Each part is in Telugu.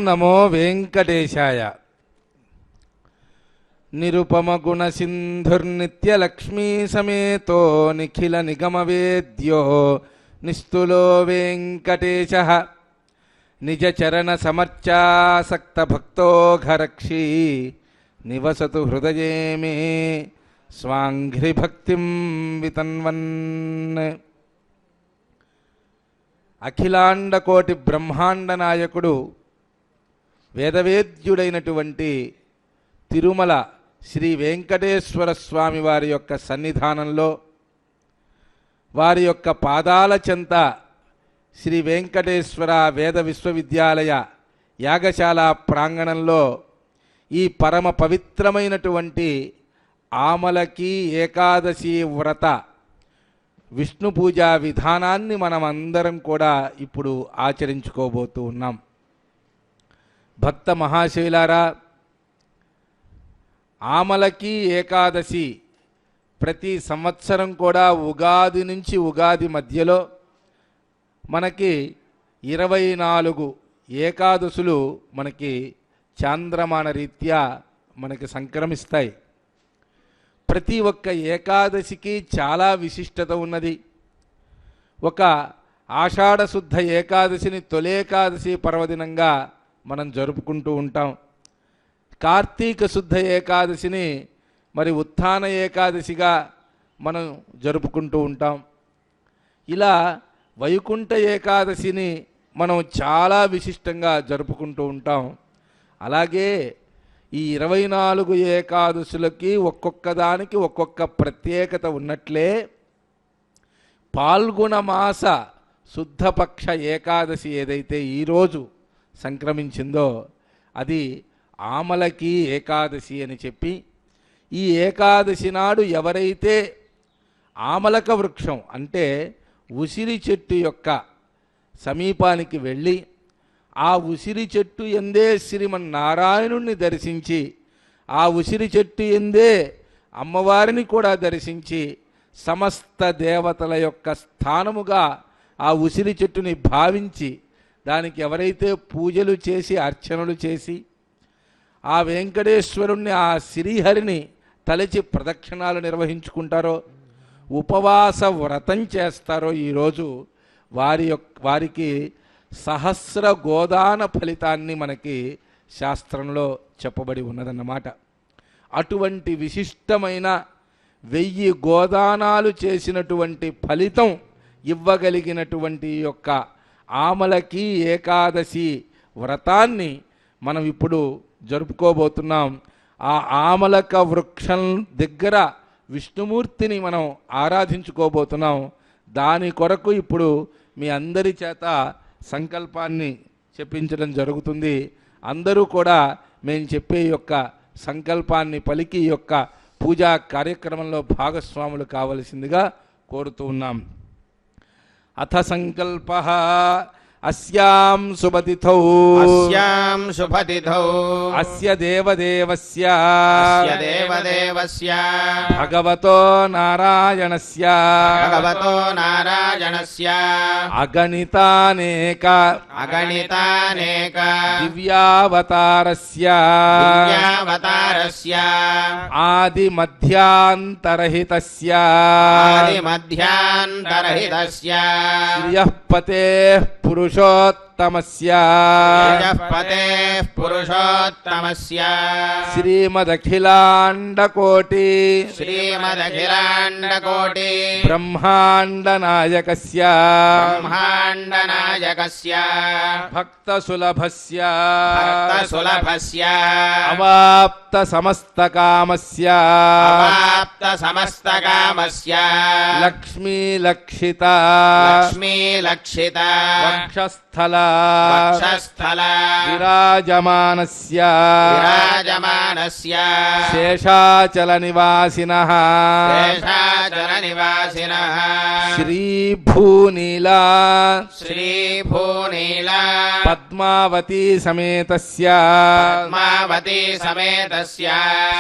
నమో వెంకటేశాయ. నిరుపమ గుణ సింధుర్నిత్యలక్ష్మీ సమేతో నిఖిల నిగమ వేద్యో నిస్తులో వెంకటేశః. నిజ చరణ సమర్చాసక్త భక్తోఘరక్షీ నివసతు హృదయే మే స్వాంఘ్రి భక్తిం వితన్వన్. అఖిలాండ కోటి బ్రహ్మాండ నాయకుడు వేదవేద్యుడైనటువంటి తిరుమల శ్రీ వెంకటేశ్వర స్వామి వారి యొక్క సన్నిధానంలో, వారి యొక్క పాదాల చెంత శ్రీ వెంకటేశ్వర వేద విశ్వవిద్యాలయ యాగశాల ప్రాంగణంలో ఈ పరమ పవిత్రమైనటువంటి ఆమలకి ఏకాదశి వ్రత విష్ణు పూజా విధానాన్ని మనం అందరం కూడా ఇప్పుడు ఆచరించుకోబోతూ ఉన్నాం. భక్త మహాశైలారా, ఆమలకి ఏకాదశి ప్రతి సంవత్సరం కూడా ఉగాది నుంచి ఉగాది మధ్యలో మనకి 24 ఏకాదశులు మనకి చాంద్రమాన రీత్యా మనకి సంక్రమిస్తాయి. ప్రతి ఒక్క ఏకాదశికి చాలా విశిష్టత ఉన్నది. ఒక ఆషాఢ శుద్ధ ఏకాదశిని తొలేకాదశి పర్వదినంగా మనం జరుపుకుంటూ ఉంటాం. కార్తీక శుద్ధ ఏకాదశిని మరి ఉత్థాన ఏకాదశిగా మనం జరుపుకుంటూ ఉంటాం. ఇలా వైకుంఠ ఏకాదశిని మనం చాలా విశిష్టంగా జరుపుకుంటూ ఉంటాం. అలాగే ఈ 24 ఏకాదశులకి ఒక్కొక్క దానికి ఒక్కొక్క ప్రత్యేకత ఉన్నట్లే పాల్గొన మాస శుద్ధపక్ష ఏకాదశి ఏదైతే ఈరోజు సంక్రమించిందో అది ఆమలకి ఏకాదశి అని చెప్పి, ఈ ఏకాదశి నాడు ఎవరైతే ఆమలక వృక్షం అంటే ఉసిరి చెట్టు యొక్క సమీపానికి వెళ్ళి ఆ ఉసిరి చెట్టు ఎందే శ్రీమన్నారాయణుణ్ణి దర్శించి, ఆ ఉసిరి చెట్టు ఎందే అమ్మవారిని కూడా దర్శించి, సమస్త దేవతల యొక్క స్థానముగా ఆ ఉసిరి చెట్టుని భావించి దానికి ఎవరైతే పూజలు చేసి అర్చనలు చేసి ఆ వెంకటేశ్వరుణ్ణి ఆ శ్రీహరిని తలచి ప్రదక్షిణాలు నిర్వహించుకుంటారో, ఉపవాస వ్రతం చేస్తారో ఈరోజు వారికి సహస్ర గోదాన ఫలితాన్ని మనకి శాస్త్రంలో చెప్పబడి ఉన్నదన్నమాట. అటువంటి విశిష్టమైన 1000 గోదానాలు చేసినటువంటి ఫలితం ఇవ్వగలిగినటువంటి యొక్క ఆమలకి ఏకాదశి వ్రతాన్ని మనం ఇప్పుడు జరుపుకోబోతున్నాం. ఆ ఆమలక వృక్షం దగ్గర విష్ణుమూర్తిని మనం ఆరాధించుకోబోతున్నాం. దాని కొరకు ఇప్పుడు మీ అందరి చేత సంకల్పాన్ని చెప్పించడం జరుగుతుంది. అందరూ కూడా మేము చెప్పే యొక్క సంకల్పాన్ని పలికి యొక్క పూజా కార్యక్రమంలో భాగస్వాములు కావలసిందిగా కోరుతూ ఉన్నాం. అథ సంకల్పః అస్యాం శుభతిథౌ అస్య దేవదేవస్య భగవతో నారాయణస్య అగణితానేక దివ్యావతారస్య ఆది మధ్యాంతరహితస్య శ్రియః పతేః పురుషోత్తమస్య శ్రీమదఖిలాండకోటి బ్రహ్మాండ నాయకస్య భక్తసులభస్య అవాప్త సమస్తకామస్య లక్ష్మీలక్షిత వక్షస్థల విరాజమానస్య శేషాచల నివాసినః శ్రీభూనీలా పద్మావతీ సమేతస్య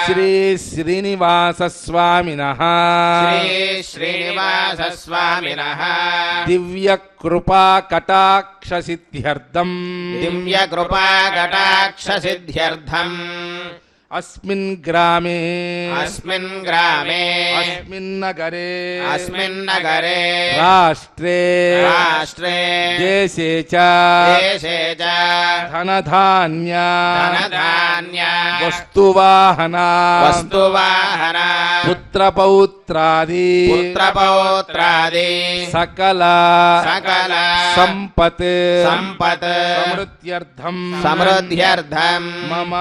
శ్రీ శ్రీనివాస స్వామినః దివ్య కృపా కటాక్ష సిద్ధ్యర్థం దివ్య కృపా కటాక్ష సిద్ధ్యర్థం అస్మిన్ గ్రామే అస్మిన్ గ్రామే అస్మిన్ నగరే అస్మిన్ నగరే రాష్ట్రే రాష్ట్రే దేశే చ దేశే చ ధనధాన్య ధనధాన్య వస్తువాహన వస్తువాహన పుత్రపౌత్రాది పుత్రపౌత్రాది సకల సకల సంపత్ సంపత్ సమృద్ధ్యర్థం సమృద్ధ్యర్థం మమ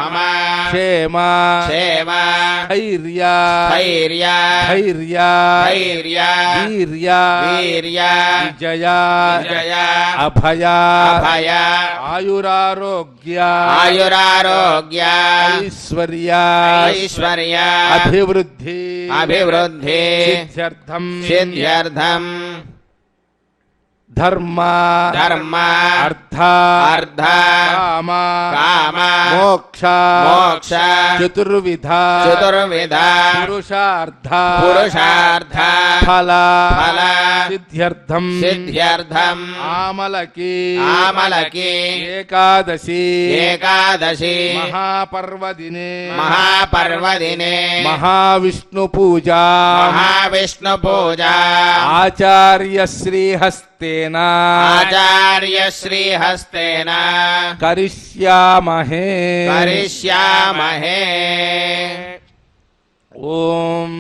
మమ క్షేమ క్షేమ ధైర్య ధైర్య ధైర్య ధైర్య వీర్య వీర్య విజయ విజయ అభయ అభయ ఆయురారోగ్య ఆయురారోగ్య ఐశ్వర్య ఐశ్వర్య అభివృద్ధి అభివృద్ధి సిద్ధ్యర్థం సిద్ధ్యర్థం ధర్మ ధర్మ అర్థ అర్థ కామ కామ మోక్ష మోక్ష చతుర్విధ చతుర్విధ పురుషార్థ పురుషార్థ ఫల ఫల సిద్ధ్యర్థం సిద్ధ్యర్థం ఆమలకి ఆమలకి ఏకాదశి ఏకాదశి మహాపర్వదినే మహాపర్వదినే మహావిష్ణు పూజ మహావిష్ణు పూజ ఆచార్య శ్రీహస్తేన ఆచార్య శ్రీహస్తేన కరిష్యామహే కరిష్యామహే. ఓం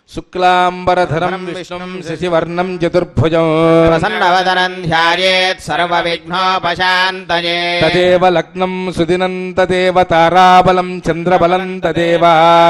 శుక్లాంబరధరం విష్ణుం శశివర్ణం చతుర్భుజం ప్రసన్నవదనం ధ్యాయేత్ సర్వవిఘ్నోపశాంతయే. తదేవ లగ్నం సుదినం తదేవ తారాబలం చంద్రబలం తదేవ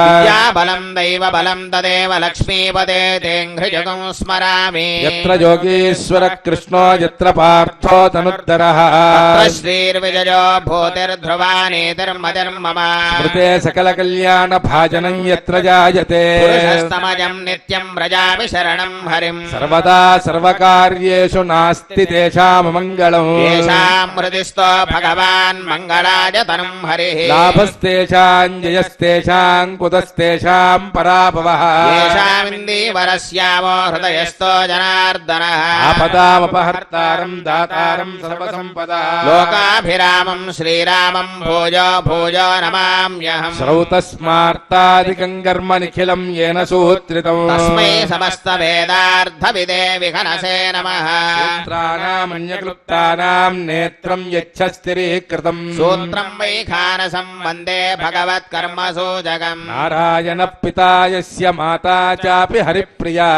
విద్యాబలం దైవబలం తదేవ లక్ష్మీపదే తేంఘ్రిజగం స్మరామి. యత్ర యోగేశ్వర కృష్ణో యత్ర పార్థో తనుద్దరః తత్ర శ్రీర్విజయో భూతిర్ధ్రువా నీతిర్మతిర్మమ. స్మృతే సకల కళ్యాణ భాజనం యత్ర జాయతే పురుషస్తమజం నిత్యం వ్రజామి శరణం హరిం. సర్వదా సర్వకార్యేషు నాస్తి తేషాం మంగళం తేషాం హృదిస్థో భగవాన్ మంగళాయ తనం హరిః. లాభస్తేషాం జయస్తేషాం కుతస్తేషాం పరాభవః తేషామిందీవరస్యామో హృదయస్థో జనార్దనః. ఆపదామపహర్తారం దాతారం సర్వసంపదా లోకాభిరామం శ్రీరామం భూజో భూజో నమామ్యహం. శ్రౌతస్మార్తాదికం కర్మ నిఖిలం येन సూత్రితం తస్మై సమస్త వేదార్థవిదే విఘనసే నమః. సూత్రాణామన్యక్లుప్తానాం నేత్రం యచ్చస్థిరీకృతం సూత్రం వైఖానసం వందే భగవత్కర్మసూచకం. నారాయణ పితా యస్య మాతా చాపి హరిప్రియా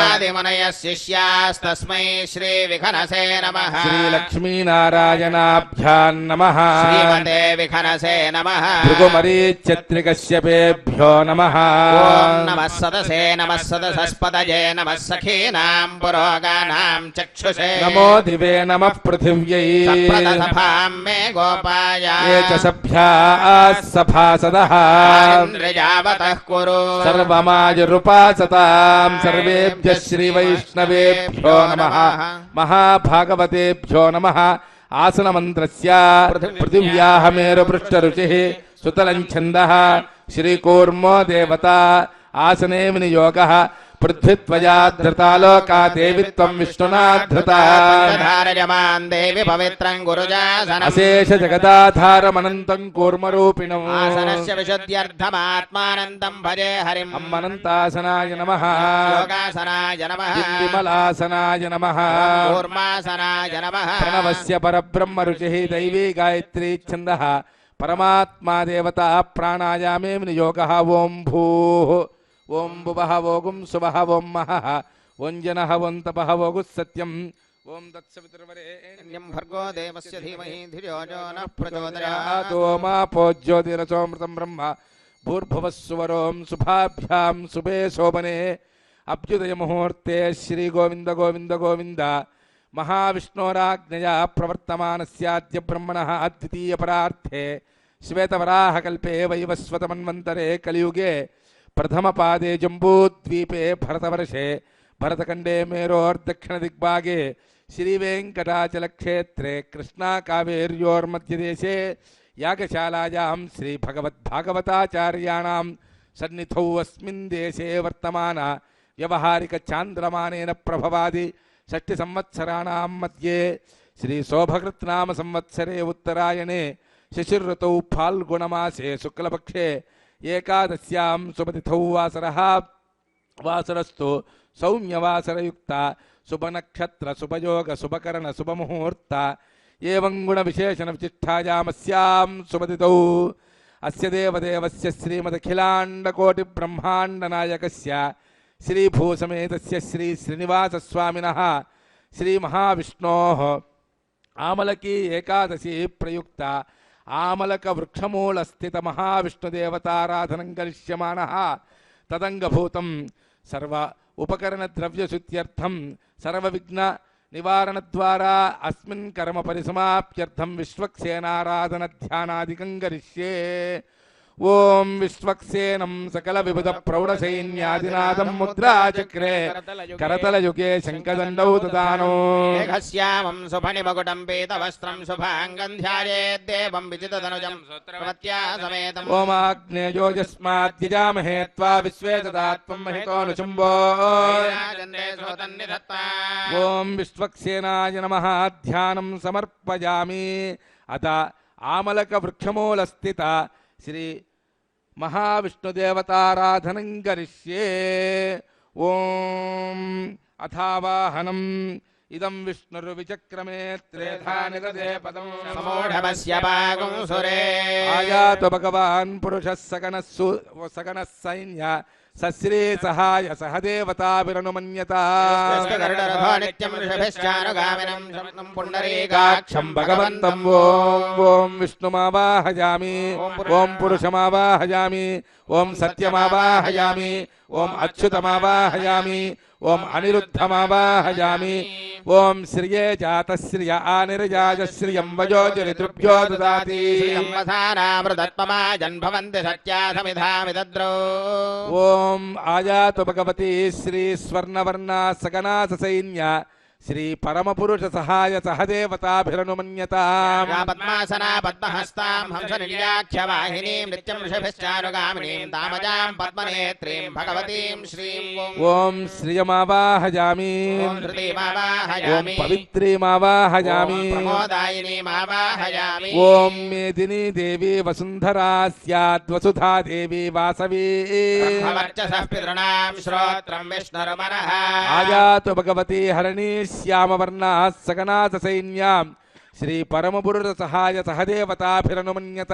ఆదిమునయః శిష్యాస్తస్మై శ్రీ విఘనసే నమః. శ్రీలక్ష్మీనారాయణాభ్యాం నమః శ్రీమతే విఘనసే నమః. భృగుమరీచ్యత్రికశ్యపేభ్యో నమః ఓం నమః సదసే నమః సదసస్పదయే నమః సఖీనాం పురోగానాం చక్షుషే. నమో దివే నమః పృథివ్యై సప్రదసభాం మే గోపాయ. ఏ చ సభ్యాః సభాసదః ఇంద్రజావతః కురు. సర్వమాయురుపాసతాం సర్వేభ్యః శ్రీవైష్ణవేభ్యో నమః మహాభాగవతేభ్యో నమః. ఆసనమంత్రస్య పృథివ్యాః మేరుపృష్ఠరుచిః సుతలం ఛందః శ్రీకూర్మో దేవతా ఆసనే వినియోగః. పృథ్వీత్వయా ధృతా లోకా దేవి త్వం విష్ణునా ధృతా. ధారయమాన్ దేవి పవిత్రం గురుజాసనం. అశేష జగదాధారమనంతం కూర్మరూపిణం. ఆసనస్య విశుద్ధ్యర్థమాత్మానందం భజే హరిం. అమ్మనంతాసనాయ నమః యోగాసనాయ నమః. విమలాసనాయ నమః. కూర్మాసనాయ నమః. ప్రణవస్య పరబ్రహ్మ రుచిః దైవీ గాయత్రీ ఛందః పరమాత్మా దేవతా ప్రాణాయామే వినియోగః. ఓం భూః ఓం భువః ఓం సువః ఓం మహః ఓం జనః ఓం తపః ఓం సత్యం ఓం న్యం భర్గో దేవస్య ధీమహి ధియో యో నః ప్రచోదయాత్. తత్సవితుర్వరేణ్యం మా పోజ్యోతిరసోమృతం బ్రహ్మ భూర్భువస్సువరోం శుభాభ్యాం శుభే శోభనే అభ్యుదయ ముహూర్తే శ్రీ గోవింద గోవింద గోవింద. మహావిష్ణోరాజ్ఞయా ప్రవర్తమానస్యాద్య బ్రహ్మణః ద్వితీయ పరార్థే శ్వేతవరాహకల్పే వైవస్వతమన్వంతరే కలియుగే ప్రథమపాదే జంబూద్వీపే భరతవర్షే భరతఖండే మేరోర్దక్షిణదిగ్భాగే శ్రీవేంకటాచలక్షేత్రే కృష్ణాకావేర్యోర్మధ్యదేశే యాగశాలాయాం శ్రీభగవద్భాగవతాచార్యాణాం సన్నిధౌ అస్మిన్ దేశే వర్తమాన వ్యవహారిక చాంద్రమానేన ప్రభవాది షష్ఠి సంవత్సరాణాం మధ్యే శ్రీ శోభకృత్నామ సంవత్సరే ఉత్తరాయణే శశిర్ఋతౌ ఫాల్గుణమాసే శుక్లపక్షే ఏకాదశ్యాం సుమతిథౌ వాసరస్తు సౌమ్యవాసరయుక్త శుభనక్షత్ర శుభయోగ శుభకరణ శుభముహూర్త ఏవం గుణ విశేషణ విశిష్టాయామస్యాం సుమతిథౌ అస్య దేవదేవస్య శ్రీమదఖిలాండకోటి బ్రహ్మాండ నాయకస్య శ్రీభూసమేతస్య శ్రీ శ్రీనివాసస్వామినః శ్రీ మహావిష్ణోః ఆమలకి ఏకాదశి ప్రయుక్త ఆమలక వృక్షమూల స్థిత మహావిష్ణుదేవతారాధనం కరిష్యమానః తదంగభూతం సర్వ ఉపకరణ ద్రవ్యశుద్ధ్యర్థం సర్వ విఘ్న నివారణ ద్వారా అస్మిన్ కర్మ పరిసమాప్త్యర్థం విశ్వక్సేనారాధన ధ్యానాదికం కరిష్యే. ఓం విశ్వక్సేనం సకల విబుధ ప్రౌఢ సైన్యాదినాదం ముద్రాచక్రే కరతలయుగే శంఖదండౌ దదానో మేఘశ్యామం సుఫణిమకుటం పీతవస్త్రం శుభాంగం ధ్యాయేద్దేవం విజితధనుజం ప్రత్యాసమేతం. ఓమాగ్నేయోజస్మాద్యజామహే త్వా విశ్వే దదాత్వం మహితోనుశుంభో. ఓం విశ్వక్సేనాయ నమః ధ్యానం సమర్పయామి. అత ఆమలక వృక్షమూలస్థిత శ్రీ మహావిష్ణుదేవతారాధనం కరిష్యే. ఓం అథావాహనం ఇదం విష్ణుర్విచక్రమే త్రేధా నిరదే పదం సమూఢమస్య భాగం సురే. ఆయాతు భగవాన్ పురుషः సగనः సైన్య సశ్రీ సహాయ సహదేవతాభిరనుమన్యత. నిత్యం ఋషభిశ్చానుగామినం శబ్దం పుండరీకాక్షం భగవంతం. ఓం విష్ణుమావాహయామి, ఓం పురుషమావాహయామి, ఓం సత్యమావాహయామి, ఓం అచ్యుతమావాహయామి, ఓం అనిరుద్ధమావాహయామి. ఓం శ్రియే జాతశ్రియ ఆనిర్యాజ శ్రియం వయోజరితృభ్యో దదాతి. జన్భవంతి సత్యాసమిధామిద్రో. ఓం ఆయాతు భగవతి శ్రీ స్వర్ణవర్ణా సగనాస సైన్య శ్రీ పరమపురుష సహాయ సహదేవతాభిరనుమన్యత. పద్మాసనా పద్మహస్తాం హంసనిర్యాఖ్యవాహినీం నిత్యం ఋషభిశ్చానుగామినీం తామజాం పద్మనేత్రీం భగవతీం శ్రీం. ఓం శ్రియమావాహయామి, ఓం ధృతిమావాహయామి, ఓం పవిత్రీమావాహయామి, ఓం ప్రమోదాయినీమావాహయామి. ఓం మేదినీ దేవి వసుంధరా స్యాద్వసుధా దేవి వాసవీ. బ్రహ్మవర్చసః పితॄణాం శ్రోత్రం విష్ణుర్మనః. ఆయాతు భగవతి హరణీ శ్యామవర్ణా సగనాస సైన్యాం శ్రీ పరమపురుష సహాయ సహదేవతాభిరనుమన్యత.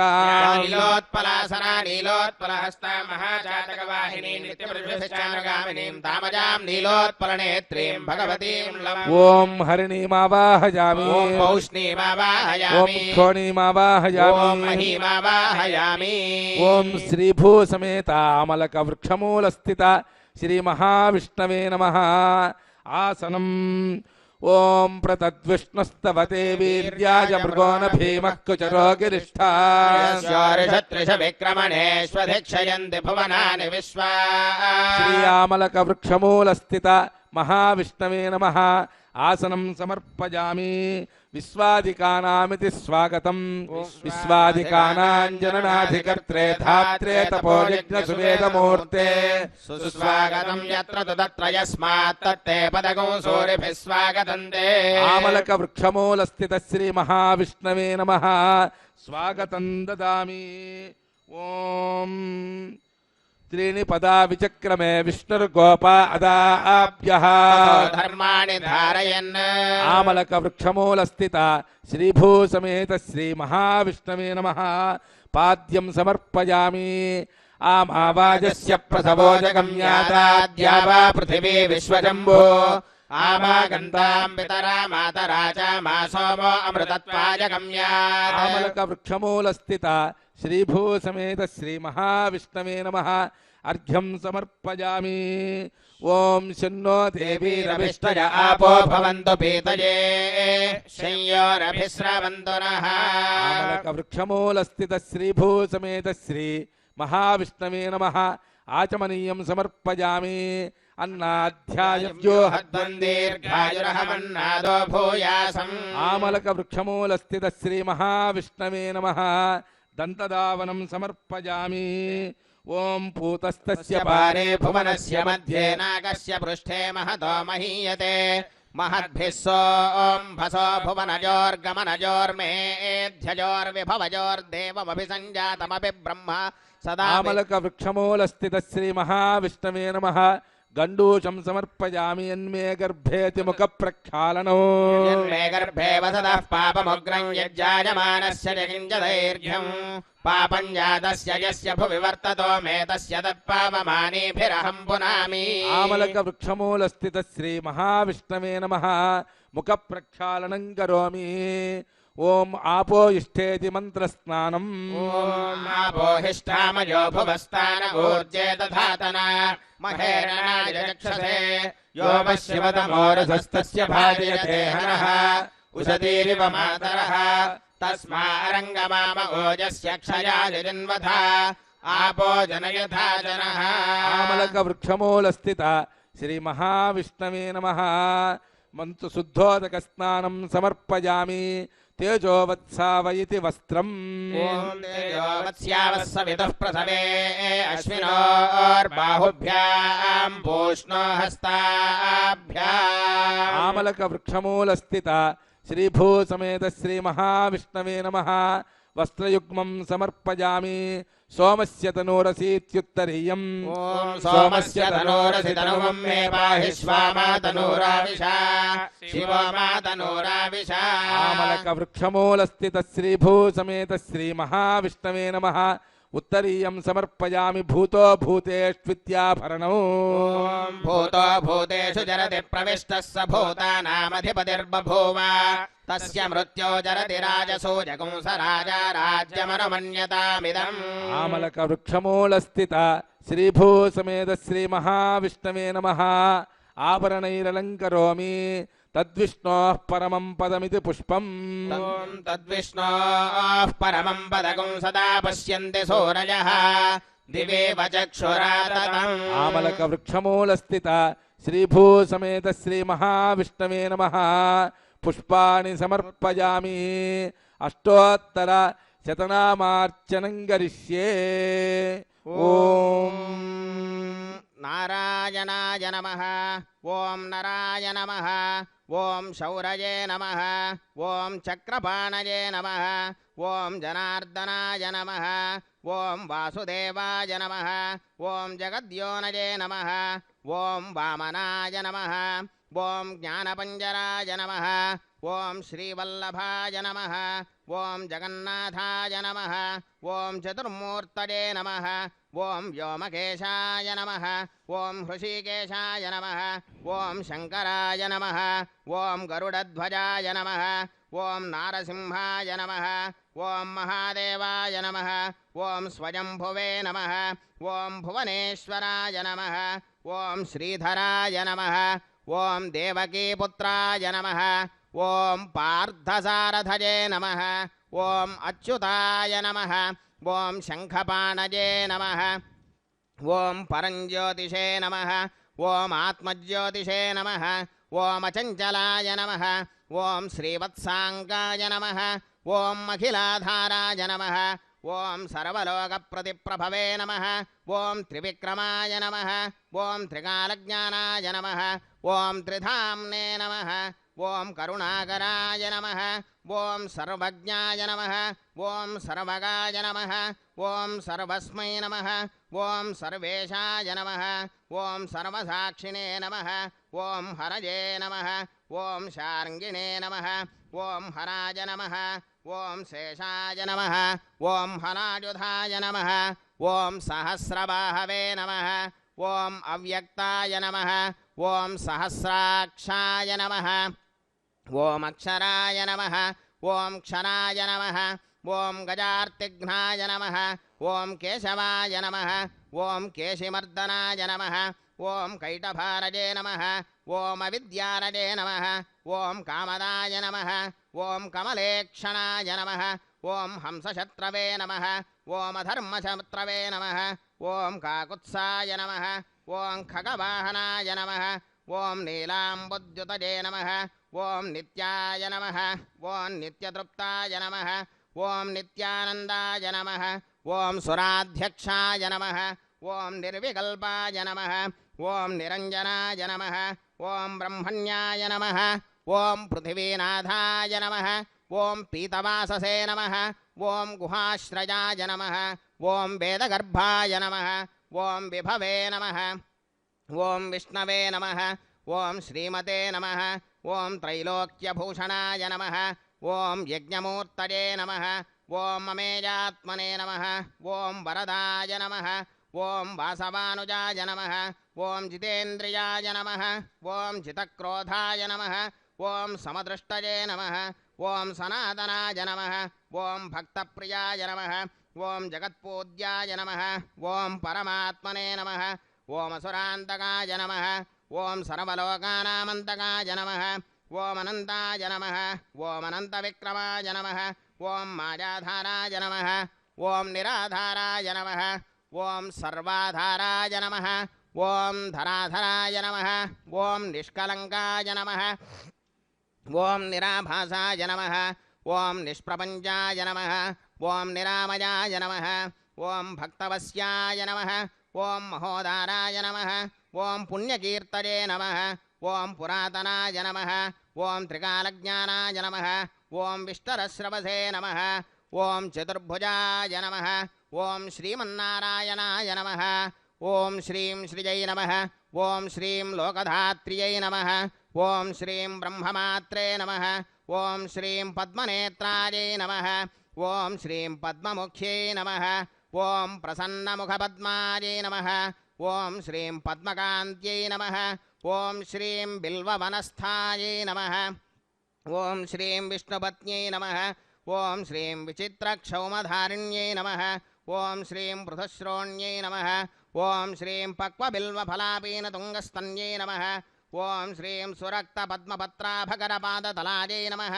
నీలోత్పలాసనా నీలోత్పలహస్తా మహాజాతకవాహినీం నిత్యం ఋషభిశ్చానుగామినీం తామజాం నీలోత్పలనేత్రీం భగవతీం లం. ఓం హరిణీమావాహయామి, ఓం ఓం పౌష్ణీమావాహయామి, క్షోణీమావాహయామి, ఓం మహీమావాహయామి. ఓం శ్రీభూసమేత అమలక వృక్షమూలస్థిత శ్రీ మహావిష్ణవే నమః. ఆసనం. ఓం ప్రతద్విష్ణుస్తవతే వీర్యాయ మృగోన భీమః కుచరో గిరిష్ఠా. విక్రమణేష్వధిక్షయంతి భువనాని విశ్వా. శ్రీయామలక వృక్షమూలస్థిత మహావిష్ణవే నమః. ఆసనం సమర్పయామి. విశ్వాదికానామితి స్వాగతం. విశ్వాదికానాంజననాధికర్త్రే ధాత్రే తపోయజ్ఞ సువేదమూర్తే. సుస్వాగతం యత్ర తత్ర యస్మాత్ తత్తే పదగం సూరిభిః స్వాగతం తే. ఆమలక వృక్షమూలస్థిత శ్రీ మహావిష్ణవే నమః. స్వాగతం దదామి. ఓం త్రీణి పదా విచక్రమే విష్ణుర్గోప అదాభ్యః. ధర్మాణి ధారయన్. ఆమలక వృక్షమూలస్థిత శ్రీభూసమేత శ్రీ మహావిష్ణవే నమః. పాద్యం సమర్పయామి. ఆమావాజస్య ప్రసవో జగమ్యాతాద్యావా పృథివీ విశ్వజంభో. ఆమాగంతాం పితరా మాతరా చ మా సోమో అమృతత్వాయ గమ్యాత్. ఆమలక వృక్షమూలస్థిత శ్రీభూసమేత శ్రీ మహావిష్ణవే నమః. అర్ఘ్యం సమర్పయామి. ఓం శన్నో దేవీరవిష్టయ దేవీరవిష్టయ ఆపో భవంతు పీతయే శయ్యోరభిస్రవంతు నః. ఆమలక వృక్షమూలస్థిత శ్రీభూసమేత శ్రీ మహావిష్ణవే నమః. ఆచమనీయం సమర్పయామి. అన్నాధ్యాయవ్యో దీర్ఘాయురహమన్నాదో భూయాసం. ఆమలక వృక్షమూలస్థిత శ్రీ మహావిష్ణవే నమః. దంతదావనం సమర్పయామి. ఓం పూతస్తస్య పారే భువనస్య మధ్యే నాగస్య పృష్ఠే మహతో మహీయతే. महद्भिः सोऽम्भसो भुवनजोर्गमनजोर्मेध्यजोर्विभवजोर्देवमभिसञ्जातमपि ब्रह्म सदा आमलक वृक्षमूलस्थित श्री महाविष्णवे नमः गण्डूशं समर्पयामि यन्मे गर्भेति मुख प्रक्षालनो यन्मे गर्भे वसतः पापमुग्रं यज्जायमानस्य जगिञ्जदैर्घ्यम् पापं जातस्य यस्य भुवि वर्ततो मे तस्य तत्पापमानीभिरहं पुनामि आमलक वृक्षमूलस्थित श्री महाविष्णवे नमः मुख प्रक्षालनं करोमि ओम आपो इष्ठेति मंत्रस्नानम् ॐ आपोहिष्ठामयो भुवस्तानभूज्येत धातना महेरणाय चक्षसे यो पश्यवतमोरसस्तस्य भाजयते हनः उशतीरिव मातरः तस्मारङ्गमाम ओजस्य क्षयाजन्वथा आपो जनयथा जनः आमलक वृक्षमूलस्थित श्री महाविष्णवे नमः मंत्र शुद्धोदक स्नानं समर्पयामि तेजोवत्सावयति वस्त्रम् ॐ तेजोवत्स्यावस्सवितुः प्रसवे अश्विनोर्बाहुभ्यां पूष्णो हस्ताभ्याम् आमलक वृक्षमूलस्थित श्री भूसमेत श्री महाविष्णवे नमः वस्त्रयुग्मं समर्पयामि सोमस्य तनूरसीत्युत्तरीयम् ॐ सोमस्य तनूरसि तनुवं मे पाहि स्वामा तनूराविशा शिवो मा तनूराविशा आमलक वृक्षमूलस्थित श्री भूसमेत श्री महाविष्णवे नमः उत्तरीयं समर्पयामि भूतो भूतेष्वित्याभरणौ ॐ भूतो भूतेषु जरति प्रविष्टः स भूतानामधिपतिर्बभूव तस्य मृत्यो जरति राजसो जगुंस राजा राज्यमनुमन्यतामिदम् आमलक वृक्षमूलस्थित श्री भूसमेत श्री महाविष्णवे नमः आभरणैरलङ्करोमि तद्विष्णोः परमं पदमिति पुष्पम् ॐ तद्विष्णोः परमं पदकं सदा पश्यन्ति सूरजः दिवेव चक्षुराततम् आमलक वृक्षमूलस्थित श्री भूसमेत श्री महाविष्णवे नमः पुष्पाणि समर्पयामि अष्टोत्तर शतनामार्चनं करिष्ये ओम नारायणाय नमः ॐ नराय नमः ॐ शौरये नमः ॐ चक्रपाणये नमः ॐ जनार्दनाय नमः ॐ वासुदेवाय नमः ॐ जगद्योनये नमः ॐ वामनाय नमः ॐ ज्ञानपञ्जराय नमः ॐ श्रीवल्लभाय नमः ॐ जगन्नाथाय नमः ॐ चतुर्मूर्तये नमः ॐ व्योमकेशाय नमः ॐ हृषीकेशाय नमः ॐ शङ्कराय नमः ॐ गरुडध्वजाय नमः ॐ नारसिंहाय नमः ॐ महादेवाय नमः ॐ स्वयंभुवे नमः ॐ भुवनेश्वराय नमः ॐ श्रीधराय नमः ॐ देवकीपुत्राय नमः ॐ पार्थसारथये नमः ॐ अच्युताय नमः ॐ शङ्खपाणये नमः ॐ परञ्ज्योतिषे नमः ॐ आत्मज्योतिषे नमः ॐ अचञ्चलाय नमः ॐ श्रीवत्साङ्गाय नमः ॐ अखिलाधाराय नमः ॐ सर्वलोकप्रतिप्रभवे नमः ॐ त्रिविक्रमाय नमः ॐ त्रिकालज्ञानाय नमः ॐ त्रिधाम्ने नमः ॐ करुणाकराय नमः ॐ सर्वज्ञाय नमः ॐ सर्वगाय नमः ॐ सर्वस्मै नमः ॐ सर्वेशाय नमः ॐ सर्वसाक्षिणे नमः ॐ हरये नमः ॐ शार्ङ्गिणे नमः ॐ हराय नमः ॐ शेषाय नमः ॐ हरायुधाय नमः ॐ सहस्रबाहवे नमः ॐ अव्यक्ताय नमः ॐ सहस्राक्षाय नमः ॐ अक्षराय नमः ॐ क्षराय नमः ॐ गजार्तिघ्नाय नमः ॐ केशवाय नमः ॐ केशिमर्दनाय नमः ॐ कैटभारजे नमः ॐ अविद्यारजे नमः ॐ कामदाय नमः ॐ कमलेक्षणाय नमः ॐ हंसशत्रवे नमः ॐ अधर्मशत्रवे नमः ॐ काकुत्साय नमः ॐ खगवाहनाय नमः ॐ नीलाम्बुद्युतये नमः ॐ नित्याय नमः ॐ नित्यतृप्ताय नमः ॐ नित्यानन्दाय नमः ॐ सुराध्यक्षाय नमः ॐ निर्विकल्पाय नमः ॐ निरञ्जनाय नमः ఓం బ్రహ్మణ్యాయ నమః ఓం పృథివీనాథాయ నమః ఓం పీతవాససే నమః ఓం గుహాశ్రయాయ నమః ఓం వేదగర్భాయ నమః ఓం విభవే నమః ఓం విష్ణవే నమః ఓం శ్రీమతే నమః ఓం త్రైలోక్యభూషణాయ నమః ఓం యజ్ఞమూర్తయే నమః ఓం మమేయాత్మనే నమః ఓం వరదాయ నమః ఓం వాసవానుజాయ నమః ఓం జితేంద్రియాయ నమః ఓం జితక్రోధాయ నమః ఓం సమదృష్టయే నమః ఓం సనాతనాయ నమః ఓం భక్తప్రియాయ నమః ఓం జగత్పూజ్యాయ నమః ఓం పరమాత్మనే నమః ఓం అసురాంతకాయ నమః ఓం సర్వలోకానామంతకాయ నమః ఓం అనంతాయ నమః ఓం అనంతవిక్రమాయ నమః ఓం మాయాధారాయ నమః ఓం నిరాధారాయ నమః ఓం సర్వాధారాయ నమః ఓం ధరాధరాయ నమః ఓం నిష్కలంకాయ నమః ఓం నిరాభాసాయ నమః ఓం నిష్ప్రపంచాయ నమః ఓం నిరామయాయ నమః ఓం భక్తవస్యాయ నమః ఓం మహోదారాయ నమః ఓం పుణ్యకీర్తయే నమః ఓం పురాతనాయ నమః ఓం త్రికాలజ్ఞానాయ నమః ఓం విష్టరశ్రవసే నమః ఓం చతుర్భుజాయ నమః ఓం శ్రీమన్నారాయణాయ నమః ఓం శ్రీం శ్రియై నమః ఓం శ్రీం లోకధాత్ర్యై నమః ఓం శ్రీం బ్రహ్మమాత్రే నమః ఓం శ్రీం పద్మనేత్రాయై నమః ఓం శ్రీం పద్మముఖ్యై నమః ఓం ప్రసన్నముఖపద్మాయై నమః ఓం శ్రీం పద్మకాంత్యై నమః ఓం శ్రీం బిల్వవనస్థాయై నమః ఓం శ్రీం విష్ణుపత్న్యై నమః ఓం శ్రీం విచిత్రక్షౌమధారిణ్యై నమః ఓం శ్రీం పృథశ్రోణ్యై నమః ఓం శ్రీం పక్వబిల్వఫలాపీనతుంగస్తన్యై నమః ఓం శ్రీం సురక్తపద్మపత్రాభకరపాదతలాయై నమః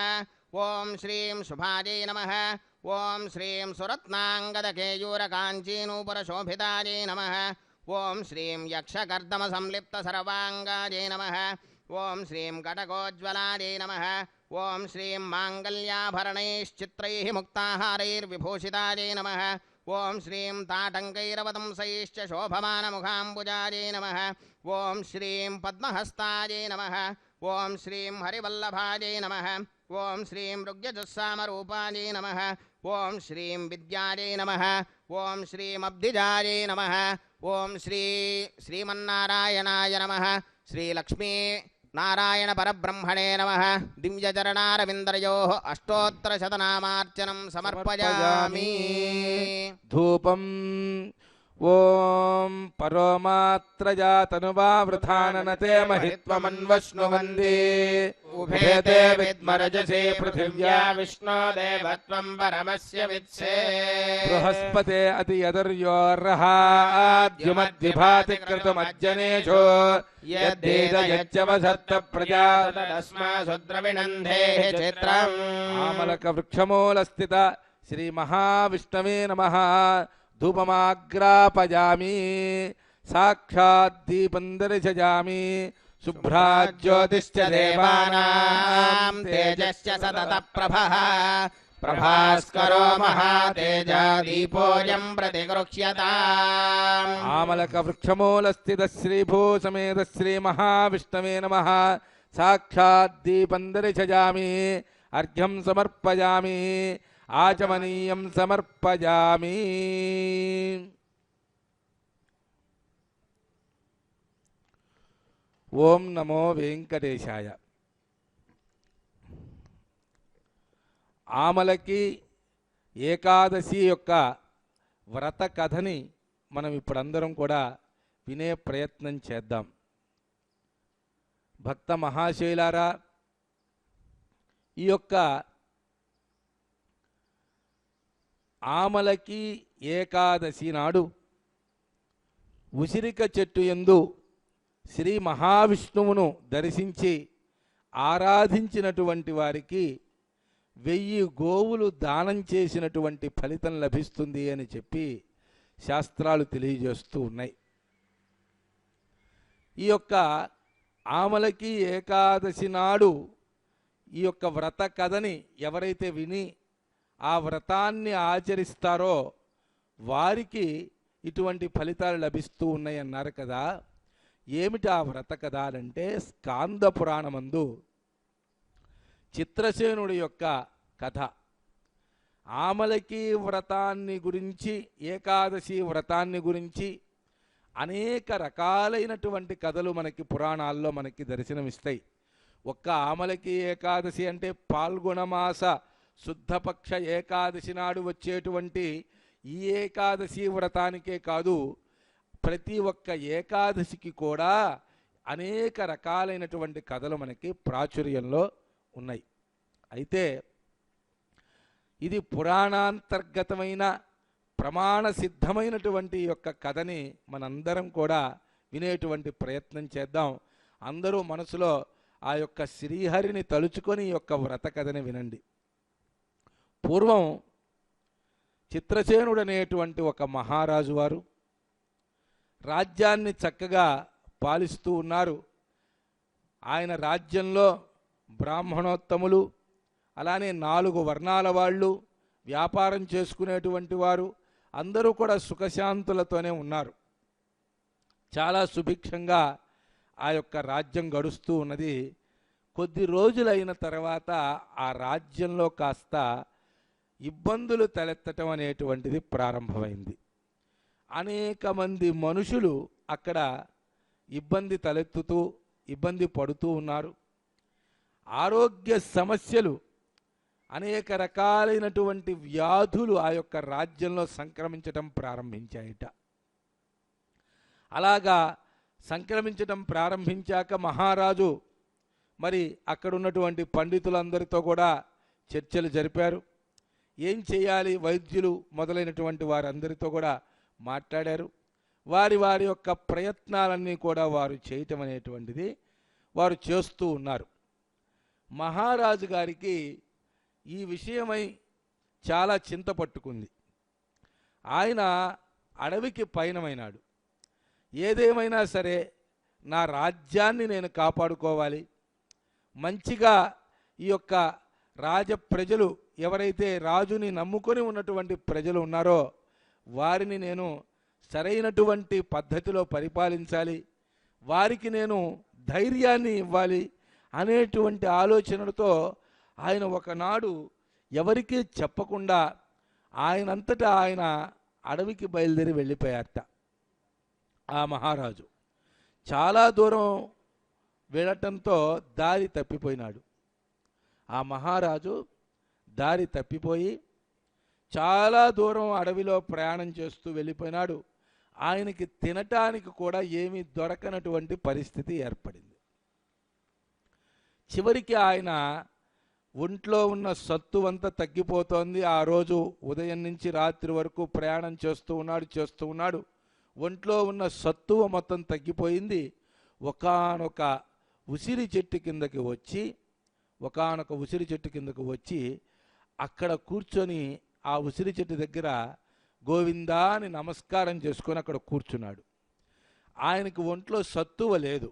ఓం శ్రీం శుభాయై నమః ఓం శ్రీం సురత్నాంగదకేయూరకాంచీనూపురశోభితాయై నమః ఓం శ్రీం యక్షకర్దమసంలిప్తసర్వాంగాయై నమః ఓం శ్రీం కటకోజ్వలాయై నమః ఓం శ్రీం మాంగళ్యాభరణైశ్చిత్రైః ముక్తాహారైర్విభూషితాయై నమః ఓం శ్రీం తాటంకైరవతంసైశ్చ శోభమానముఖాంబుజాయై నమః ఓం శ్రీం పద్మహస్తాయై నమః ఓం శ్రీం హరివల్లభాయై నమః ఓం శ్రీం రుగ్యజుస్సామరూపాయై నమః ఓం శ్రీం విద్యాయై నమః ఓం శ్రీమబ్ధిజాయై నమః ఓం శ్రీమన్నారాయణాయ నమః శ్రీలక్ష్మీ నారాయణ పరబ్రహ్మణే నమః దివ్యచరణారవిందయోః అష్టోత్తరశతనామార్చనం సమర్పయామి. ధూపం ఓం పరోమాత్రజాతనువా వృథాననతే మహిత్వమన్వశ్నువందే ఉభేతే విద్మరజసే పృథివ్యా విష్ణో దేవత్వం పరమస్య విత్సే బృహస్పతే అతి యదుర్యోర్రహాద్యుమద్విభాతి కృతుమజ్జనేషు యద్దేదయచ్చవసత్త ప్రజా తస్మాసుద్రవిణందే చిత్రం. ఆమలక వృక్షమూలస్థిత శ్రీ మహావిష్ణవే నమః. ధూపమాగ్రాపయామి సాక్షాత్ దీపం దర్శయామి. శుభ్రాజ్యోతిశ్చ దేవానాం తేజశ్చ సతత ప్రభః ప్రభాస్కరో మహాతేజా దీపోయం ప్రతిగృహ్యతాం. ఆమలక వృక్షమూలస్థిత శ్రీభూసమేత శ్రీ మహావిష్ణవే నమః. సాక్షాత్ దీపం దర్శయామి. అర్ఘ్యం సమర్పయామి. ఆచమనీయం సమర్పయామి. ఓం నమో వెంకటేశాయ. ఆమలకి ఏకాదశి యొక్క వ్రత కథని మనం ఇప్పుడందరం కూడా వినే ప్రయత్నం చేద్దాం. భక్త మహాశైలారా, ఈ యొక్క ఆమలకి ఏకాదశి నాడు ఉసిరిక చెట్టు యందు శ్రీ మహావిష్ణువును దర్శించి ఆరాధించినటువంటి వారికి 1000 గోవులు దానం చేసినటువంటి ఫలితం లభిస్తుంది అని చెప్పి శాస్త్రాలు తెలియజేస్తూ ఉన్నాయి. ఈ యొక్క ఆమలకి ఏకాదశి నాడు ఈ యొక్క వ్రత కథని ఎవరైతే విని ఆ వ్రతాన్ని ఆచరిస్తారో వారికి ఇటువంటి ఫలితాలు లభిస్తూ ఉన్నాయి అన్నారు కదా. ఏమిటి ఆ వ్రత కథ అంటే స్కాంద పురాణమందు చిత్రసేనుడి యొక్క కథ. ఆమలకి వ్రతాన్ని గురించి, ఏకాదశి వ్రతాన్ని గురించి అనేక రకాలైనటువంటి కథలు మనకి పురాణాల్లో మనకి దర్శనమిస్తాయి. ఒక్క ఆమలకి ఏకాదశి అంటే పాల్గొనమాస శుద్ధపక్ష ఏకాదశి నాడు వచ్చేటువంటి ఈ ఏకాదశి వ్రతానికే కాదు, ప్రతి ఒక్క ఏకాదశికి కూడా అనేక రకాలైనటువంటి కథలు మనకి ప్రాచుర్యంలో ఉన్నాయి. అయితే ఇది పురాణాంతర్గతమైన ప్రమాణ సిద్ధమైనటువంటి యొక్క కథని మనందరం కూడా వినేటువంటి ప్రయత్నం చేద్దాం. అందరూ మనసులో ఆ యొక్క శ్రీహరిని తలుచుకొని ఈ యొక్క వ్రత కథని వినండి. పూర్వం చిత్రసేనుడు అనేటువంటి ఒక మహారాజు వారు రాజ్యాన్ని చక్కగా పాలిస్తూ ఉన్నారు. ఆయన రాజ్యంలో బ్రాహ్మణోత్తములు, అలానే 4 వర్ణాల వాళ్ళు, వ్యాపారం చేసుకునేటువంటి వారు అందరూ కూడా సుఖశాంతులతోనే ఉన్నారు. చాలా సుభిక్షంగా ఆ యొక్క రాజ్యం గడుస్తూ ఉన్నది. కొద్ది రోజులైన తర్వాత ఆ రాజ్యంలో కాస్త ఇబ్బందులు తలెత్తటం అనేటువంటిది ప్రారంభమైంది. అనేక మంది మనుషులు అక్కడ ఇబ్బంది తలెత్తుతూ ఇబ్బంది పడుతూ ఉన్నారు. ఆరోగ్య సమస్యలు, అనేక రకాలైనటువంటి వ్యాధులు ఆ యొక్క రాజ్యంలో సంక్రమించటం ప్రారంభించాయిట. అలాగా సంక్రమించటం ప్రారంభించాక మహారాజు మరి అక్కడ ఉన్నటువంటి పండితులందరితో కూడా చర్చలు జరిపారు. ఏం చేయాలి, వైద్యులు మొదలైనటువంటి వారందరితో కూడా మాట్లాడారు. వారి వారి యొక్క ప్రయత్నాలన్నీ కూడా వారు చేయటం అనేటువంటిది వారు చేస్తూ ఉన్నారు. మహారాజు గారికి ఈ విషయమై చాలా చింత పట్టుకుంది. ఆయన అడవికి పయనమైనాడు. ఏదేమైనా సరే నా రాజ్యాన్ని నేను కాపాడుకోవాలి, మంచిగా ఈ యొక్క ప్రజలు ఎవరైతే రాజుని నమ్ముకొని ఉన్నటువంటి ప్రజలు ఉన్నారో వారిని నేను సరైనటువంటి పద్ధతిలో పరిపాలించాలి, వారికి నేను ధైర్యాన్ని ఇవ్వాలి అనేటువంటి ఆలోచనలతో ఆయన ఒకనాడు ఎవరికీ చెప్పకుండా ఆయనంతటా ఆయన అడవికి బయలుదేరి వెళ్ళిపోయారట. ఆ మహారాజు చాలా దూరం వెళ్ళటంతో దారి తప్పిపోయినాడు. ఆ మహారాజు దారి తప్పిపోయి చాలా దూరం అడవిలో ప్రయాణం చేస్తూ వెళ్ళిపోయినాడు. ఆయనకి తినటానికి కూడా ఏమీ దొరకనటువంటి పరిస్థితి ఏర్పడింది. చివరికి ఆయన ఒంట్లో ఉన్న సత్తువంతా తగ్గిపోతోంది. ఆ రోజు ఉదయం నుంచి రాత్రి వరకు ప్రయాణం చేస్తూ ఉన్నాడు. ఒంట్లో ఉన్న సత్తువ మొత్తం తగ్గిపోయింది. ఒకానొక ఉసిరి చెట్టు కిందకి వచ్చి అక్కడ కూర్చొని ఆ ఉసిరి చెట్టు దగ్గర గోవిందా అని నమస్కారం చేసుకొని అక్కడ కూర్చున్నాడు. ఆయనకు ఒంట్లో సత్తువ లేదు.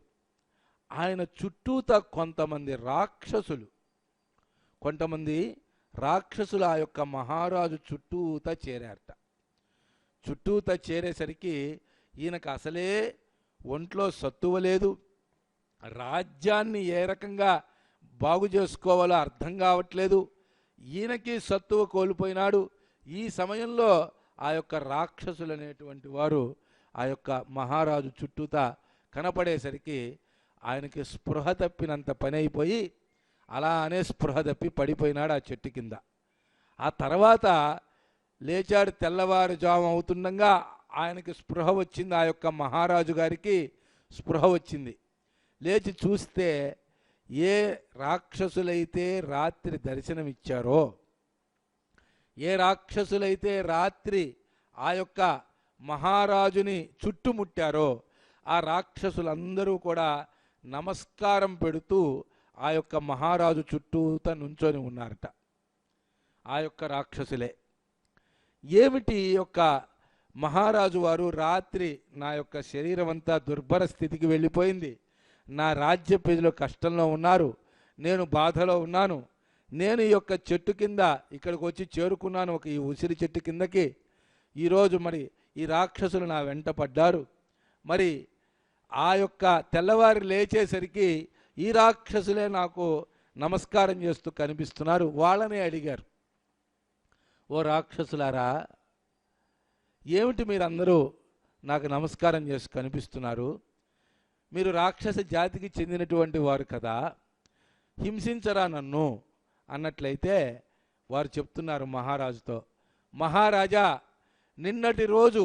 ఆయన చుట్టూతా కొంతమంది రాక్షసులు ఆ యొక్క మహారాజు చుట్టూతా చేరారట. చుట్టూతా చేరేసరికి ఈయనకు అసలే ఒంట్లో సత్తువ లేదు, రాజ్యాన్ని ఏ రకంగా బాగు చేసుకోవాలో అర్థం కావట్లేదు. ఈయనకి సత్తువ కోల్పోయినాడు. ఈ సమయంలో ఆ యొక్క రాక్షసులు అనేటువంటి వారు ఆ యొక్క మహారాజు చుట్టూతా కనపడేసరికి ఆయనకి స్పృహ తప్పినంత పని అయిపోయి అలానే స్పృహ తప్పి పడిపోయినాడు ఆ చెట్టు కింద. ఆ తర్వాత లేచాడు. తెల్లవారుజాము అవుతుండగా ఆయనకి స్పృహ వచ్చింది. ఆ యొక్క మహారాజు గారికి స్పృహ వచ్చింది. లేచి చూస్తే ఏ రాక్షసులైతే రాత్రి దర్శనమిచ్చారో, ఏ రాక్షసులైతే రాత్రి ఆ యొక్క మహారాజుని చుట్టుముట్టారో ఆ రాక్షసులందరూ కూడా నమస్కారం పెడుతూ ఆ యొక్క మహారాజు చుట్టూతా నుంచొని ఉన్నారట. ఆ యొక్క రాక్షసులే. ఏమిటి యొక్క మహారాజు వారు, రాత్రి నా యొక్క శరీరం అంతా దుర్భర స్థితికి వెళ్ళిపోయింది, నా రాజ్య ప్రజలు కష్టంలో ఉన్నారు, నేను బాధలో ఉన్నాను, నేను ఈ యొక్క చెట్టు కింద ఇక్కడికి వచ్చి చేరుకున్నాను, ఒక ఈ ఉసిరి చెట్టు కిందకి. ఈరోజు మరి ఈ రాక్షసులు నా వెంట పడ్డారు. మరి ఆ యొక్క తెల్లవారు లేచేసరికి ఈ రాక్షసులే నాకు నమస్కారం చేస్తూ కనిపిస్తున్నారు. వాళ్ళనే అడిగారు, ఓ రాక్షసులారా, ఏమిటి మీరందరూ నాకు నమస్కారం చేసి కనిపిస్తున్నారు? మీరు రాక్షస జాతికి చెందినటువంటి వారు కదా, హింసించరా నన్ను అన్నట్లయితే వారు చెప్తున్నారు మహారాజుతో, మహారాజా, నిన్నటి రోజు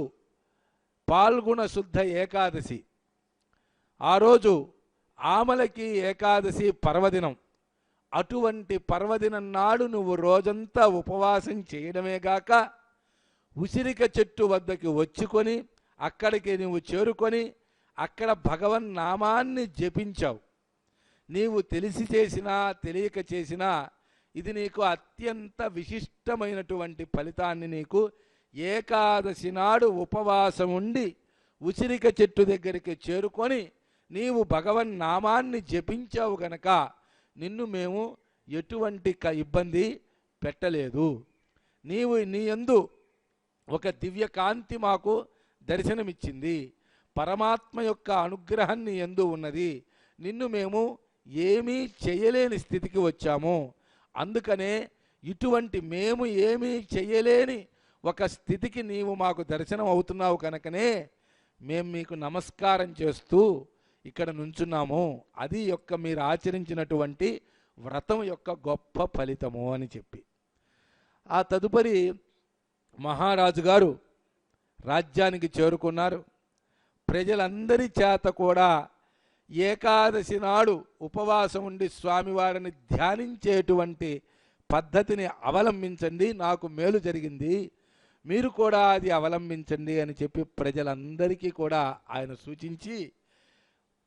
పాల్గొన శుద్ధ ఏకాదశి, ఆ రోజు ఆమలకి ఏకాదశి పర్వదినం. అటువంటి పర్వదినం నాడు నువ్వు రోజంతా ఉపవాసం చేయడమే గాక ఉసిరిక చెట్టు వద్దకి వచ్చుకొని అక్కడికి నువ్వు చేరుకొని అక్కడ భగవన్ నామాన్ని జపించావు. నీవు తెలిసి చేసినా తెలియక చేసినా ఇది నీకు అత్యంత విశిష్టమైనటువంటి ఫలితాన్ని నీకు ఏకాదశి నాడు ఉపవాసం ఉండి ఉసిరిక చెట్టు దగ్గరికి చేరుకొని నీవు భగవన్ నామాన్ని జపించావు గనక నిన్ను మేము ఎటువంటి ఇబ్బంది పెట్టలేదు. నీవు నీ యందు ఒక దివ్య కాంతి మాకు దర్శనమిచ్చింది, పరమాత్మ యొక్క అనుగ్రహం నీ యందు ఉన్నది, నిన్ను మేము ఏమీ చేయలేని స్థితికి వచ్చాము. అందుకనే ఇటువంటి మేము ఏమీ చేయలేని ఒక స్థితికి నీవు మాకు దర్శనం అవుతున్నావు కనుకనే మేము మీకు నమస్కారం చేస్తూ ఇక్కడ నుంచున్నాము. అది యొక్క మీరు ఆచరించినటువంటి వ్రతం యొక్క గొప్ప ఫలితము అని చెప్పి ఆ తదుపరి మహారాజు గారు రాజ్యానికి చేరుకున్నారు. ప్రజలందరి చేత కూడా ఏకాదశి నాడు ఉపవాసం ఉండి స్వామివారిని ధ్యానించేటువంటి పద్ధతిని అవలంబించండి, నాకు మేలు జరిగింది, మీరు కూడా అది అవలంబించండి అని చెప్పి ప్రజలందరికీ కూడా ఆయన సూచించి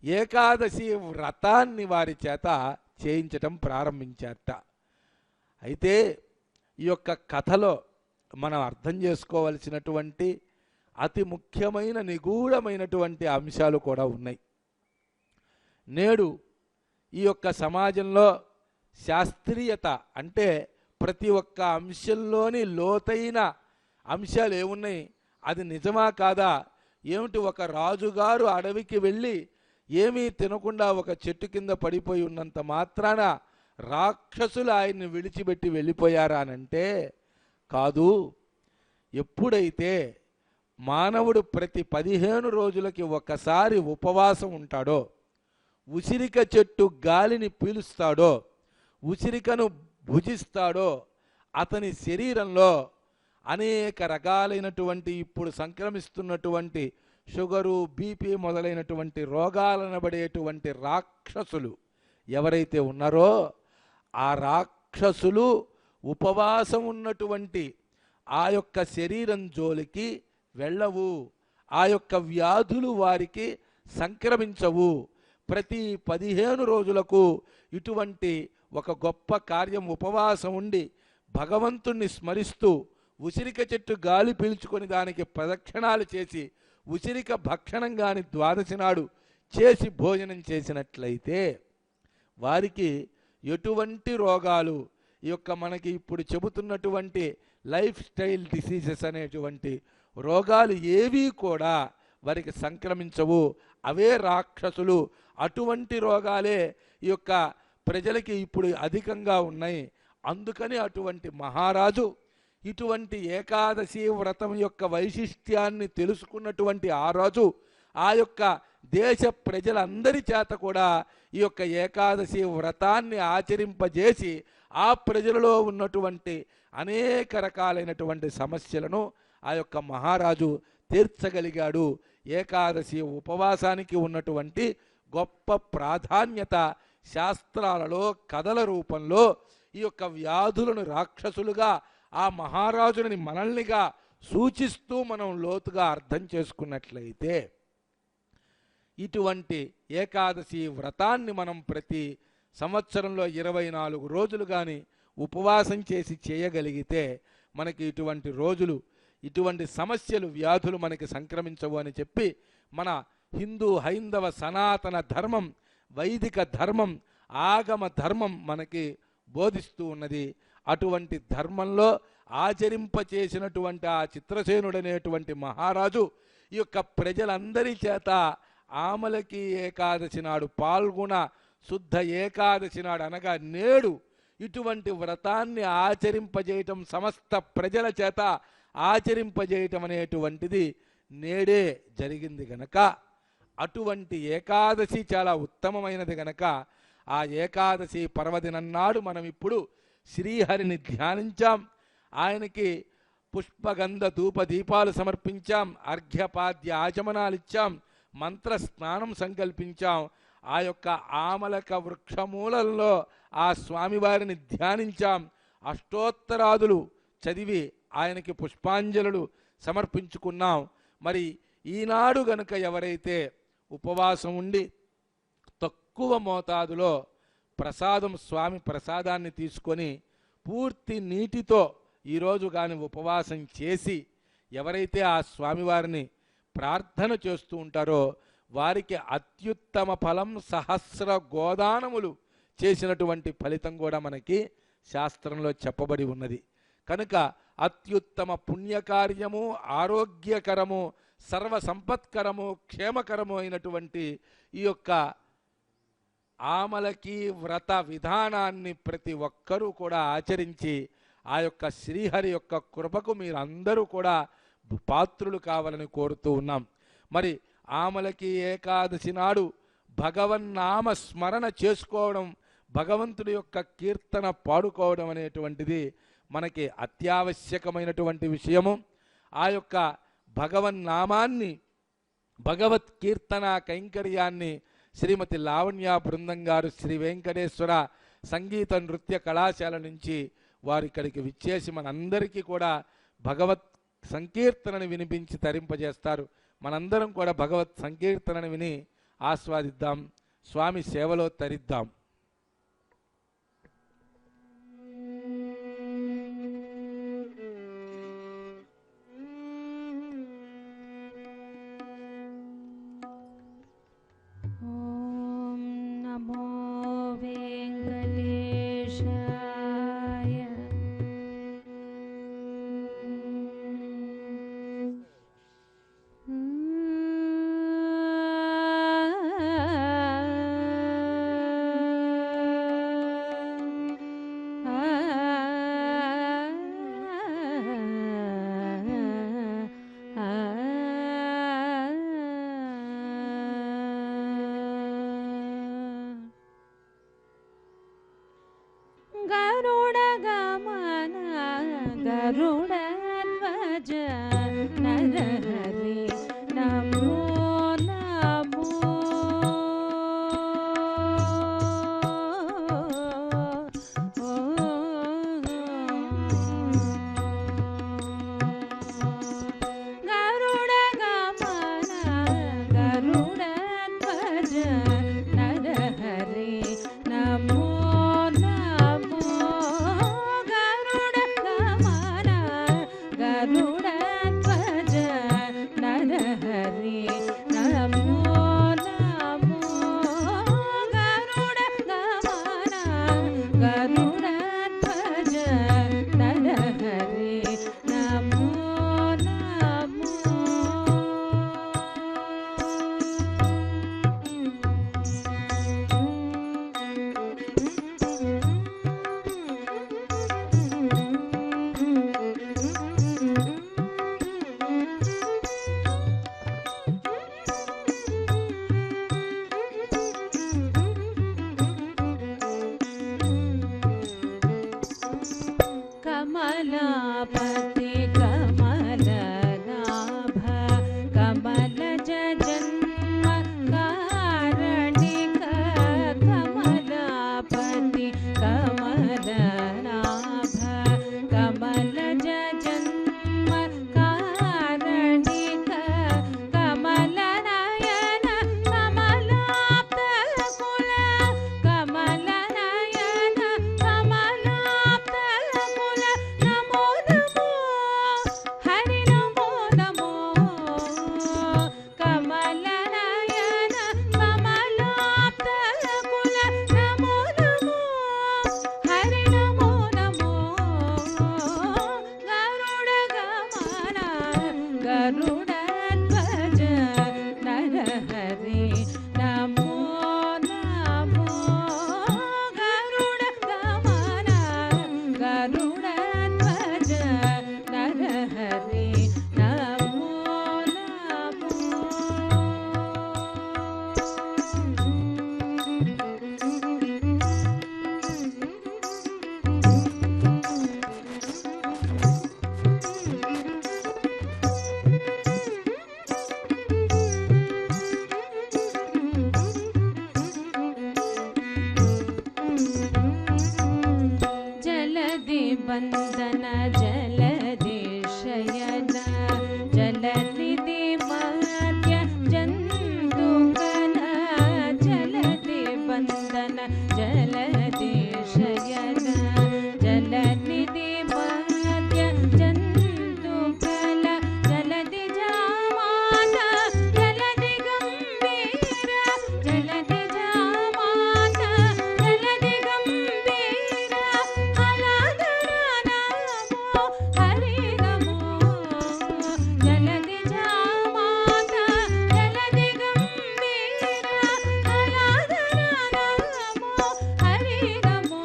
ఏకాదశి వ్రతాన్ని వారి చేత చేయించటం ప్రారంభించారట. అయితే ఈ యొక్క కథలో మనం అర్థం చేసుకోవలసినటువంటి అతి ముఖ్యమైన నిగూఢమైనటువంటి అంశాలు కూడా ఉన్నాయి. నేడు ఈ యొక్క సమాజంలో శాస్త్రీయత అంటే ప్రతి ఒక్క అంశంలోని లోతైన అంశాలు ఏమున్నాయి, అది నిజమా కాదా, ఏమిటి ఒక రాజుగారు అడవికి వెళ్ళి ఏమీ తినకుండా ఒక చెట్టు కింద పడిపోయి ఉన్నంత మాత్రాన రాక్షసులు ఆయన్ని విడిచిపెట్టి వెళ్ళిపోయారా అనంటే కాదు. ఎప్పుడైతే మానవుడు ప్రతి 15 రోజులకి ఒకసారి ఉపవాసం ఉంటాడో, ఉసిరిక చెట్టు గాలిని పీలుస్తాడో, ఉసిరికను భుజిస్తాడో, అతని శరీరంలో అనేక రకాలైనటువంటి ఇప్పుడు సంక్రమిస్తున్నటువంటి షుగరు, బీపీ మొదలైనటువంటి రోగాలనబడేటువంటి రాక్షసులు ఎవరైతే ఉన్నారో ఆ రాక్షసులు ఉపవాసం ఉన్నటువంటి ఆ యొక్క శరీరం జోలికి వెళ్ళవు, ఆ యొక్క వ్యాధులు వారికి సంక్రమించవు. ప్రతి 15 రోజులకు ఇటువంటి ఒక గొప్ప కార్యం ఉపవాసం ఉండి భగవంతుణ్ణి స్మరిస్తూ ఉసిరిక చెట్టు గాలి పీల్చుకొని దానికి ప్రదక్షిణాలు చేసి ఉసిరిక భక్షణం కానీ ద్వాదశి నాడు చేసి భోజనం చేసినట్లయితే వారికి ఎటువంటి రోగాలు ఈ యొక్క మనకి ఇప్పుడు చెబుతున్నటువంటి లైఫ్ స్టైల్ డిసీజెస్ అనేటువంటి రోగాలు ఏవీ కూడా వారికి సంక్రమించవు. అవే రాక్షసులు, అటువంటి రోగాలే ఈ యొక్క ప్రజలకి ఇప్పుడు అధికంగా ఉన్నాయి. అందుకని అటువంటి మహారాజు ఇటువంటి ఏకాదశి వ్రతం యొక్క వైశిష్ట్యాన్ని తెలుసుకున్నటువంటి ఆ రాజు ఆ యొక్క దేశ ప్రజలందరి చేత కూడా ఈ యొక్క ఏకాదశి వ్రతాన్ని ఆచరింపజేసి ఆ ప్రజలలో ఉన్నటువంటి అనేక రకాలైనటువంటి సమస్యలను ఆ యొక్క మహారాజు తీర్చగలిగాడు. ఏకాదశి ఉపవాసానికి ఉన్నటువంటి గొప్ప ప్రాధాన్యత శాస్త్రాలలో కథల రూపంలో ఈ యొక్క వ్యాధులను రాక్షసులుగా ఆ మహారాజుని మనల్నిగా సూచిస్తూ మనం లోతుగా అర్థం చేసుకున్నట్లయితే ఇటువంటి ఏకాదశి వ్రతాన్ని మనం ప్రతి సంవత్సరంలో 24 రోజులు కానీ ఉపవాసం చేసి చేయగలిగితే మనకి ఇటువంటి రోజులు, ఇటువంటి సమస్యలు, వ్యాధులు మనకి సంక్రమించవు అని చెప్పి మన హిందూ హైందవ సనాతన ధర్మం, వైదిక ధర్మం, ఆగమ ధర్మం మనకి బోధిస్తూ ఉన్నది. అటువంటి ధర్మంలో ఆచరింపచేసినటువంటి ఆ చిత్రసేనుడనేటువంటి మహారాజు ఈ యొక్క ప్రజలందరి చేత ఆమలకి ఏకాదశి నాడు, పాల్గొన శుద్ధ ఏకాదశి నాడు అనగా నేడు ఇటువంటి వ్రతాన్ని ఆచరింపజేయటం, సమస్త ప్రజల చేత ఆచరింపజేయటం అనేటువంటిది నేడే జరిగింది గనక, అటువంటి ఏకాదశి చాలా ఉత్తమమైనది గనక ఆ ఏకాదశి పర్వదినన్నాడు మనం ఇప్పుడు శ్రీహరిని ధ్యానించాం. ఆయనకి పుష్పగంధ ధూప దీపాలు సమర్పించాం, అర్ఘ్యపాద్య ఆచమనాలు ఇచ్చాం, మంత్ర స్నానం సంకల్పించాం. ఆ యొక్క ఆమలక వృక్షమూలంలో ఆ స్వామివారిని ధ్యానించాం. అష్టోత్తరాదులు చదివి ఆయనకి పుష్పాంజలులు సమర్పించుకున్నాం. మరి ఈనాడు గనుక ఎవరైతే ఉపవాసం ఉండి తక్కువ మోతాదులో ప్రసాదం, స్వామి ప్రసాదాన్ని తీసుకొని పూర్తి నీటితో ఈరోజు కానీ ఉపవాసం చేసి ఎవరైతే ఆ స్వామివారిని ప్రార్థన చేస్తూ ఉంటారో వారికి అత్యుత్తమ ఫలం సహస్ర గోదానములు చేసినటువంటి ఫలితం కూడా మనకి శాస్త్రంలో చెప్పబడి ఉన్నది. కనుక అత్యుత్తమ పుణ్యకార్యము, ఆరోగ్యకరము, సర్వ సంపత్కరము, క్షేమకరము అయినటువంటి ఈ యొక్క ఆమలకి వ్రత విధానాన్ని ప్రతి ఒక్కరూ కూడా ఆచరించి ఆ యొక్క శ్రీహరి యొక్క కృపకు మీరందరూ కూడా పాత్రులు కావాలని కోరుతూ ఉన్నాం. మరి ఆమలకి ఏకాదశి నాడు భగవన్నామ స్మరణ చేసుకోవడం, భగవంతుడి యొక్క కీర్తన పాడుకోవడం అనేటువంటిది మనకి అత్యావశ్యకమైనటువంటి విషయము. ఆ యొక్క భగవన్నామాన్ని, భగవత్ కీర్తన కైంకర్యాన్ని శ్రీమతి లావణ్య బృందం గారు శ్రీ వెంకటేశ్వర సంగీత నృత్య కళాశాల నుంచి వారు ఇక్కడికి విచ్చేసి మనందరికీ కూడా భగవత్ సంకీర్తనని వినిపించి తరింపజేస్తారు. మనందరం కూడా భగవత్ సంకీర్తనని విని ఆస్వాదిద్దాం, స్వామి సేవలో తరిద్దాం. गरुडध्वज नरहरि नमो नमो गरुडगमन गरुडध्वज नरहरि नमो गरुडध्वज नरहरि नमो नमो गरुडगमन गरुडध्वज नरहरि नमो कमलापति कमलनाभ कमलज जन्म कारणिक कमलापति कमलनाभ कमलज जन्म कारणिक कमलनयन कमलाप्तकुल कमलनयन कमलाप्तकुल नमो नमो హరి నమో జలది జామాత జలది గంభీర కళాధర నమో హరి నమో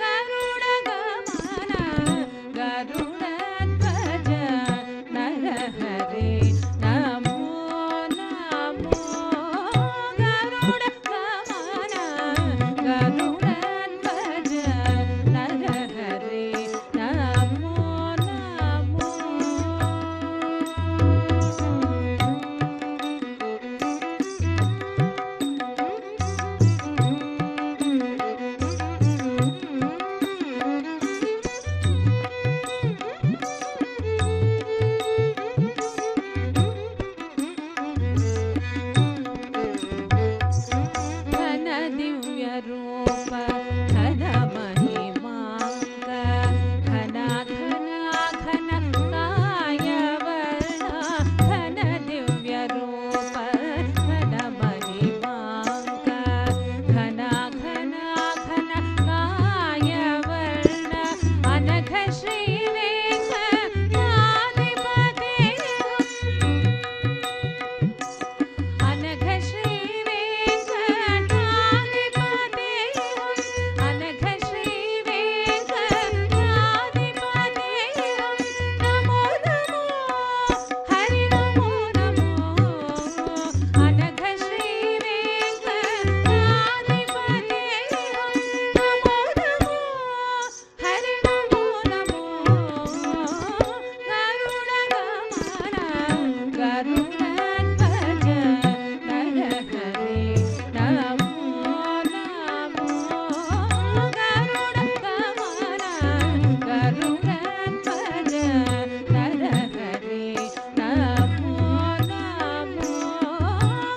గరుడ గమన గరుడధ్వజ నరహరి నమో నమో గరుడ గమన గరుడధ్వజ నరహరి నమో నమో ఘన దివ్య రూప ఘన మహిమాంగ ఘన ఘన ఘన కాయ వర్ణ ఘన దివ్య రూప ఘన మహిమాంగ ఘన ఘన ఘన కాయ వర్ణ అనఘ శ్రీ వెంకటాధిపతి అనఘ శ్రీ వెంకటాధిపతి అనఘ శ్రీ వెంకటాధిపతి నమో నమో హరి నమో నమో అనఘ శ్రీ వెంకటాధిపతి నమో నమో హరి నమో నమో గరుడ గమన గరుడధ్వజ నరహరి నమో నమో గరుడ గమన గరుడధ్వజ నరహరి నమో నమో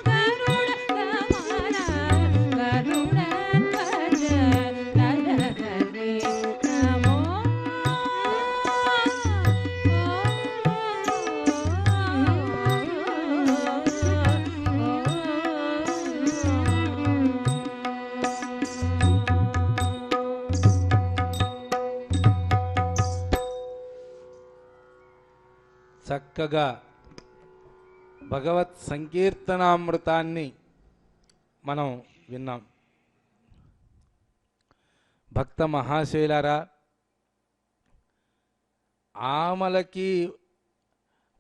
గరుడ గమన గరుడధ్వజ నరహరి నమో చక్కగా భగవత్ సంకీర్తనామృతాన్ని మనం విన్నాం. భక్త మహాశైలారా, ఆమలకి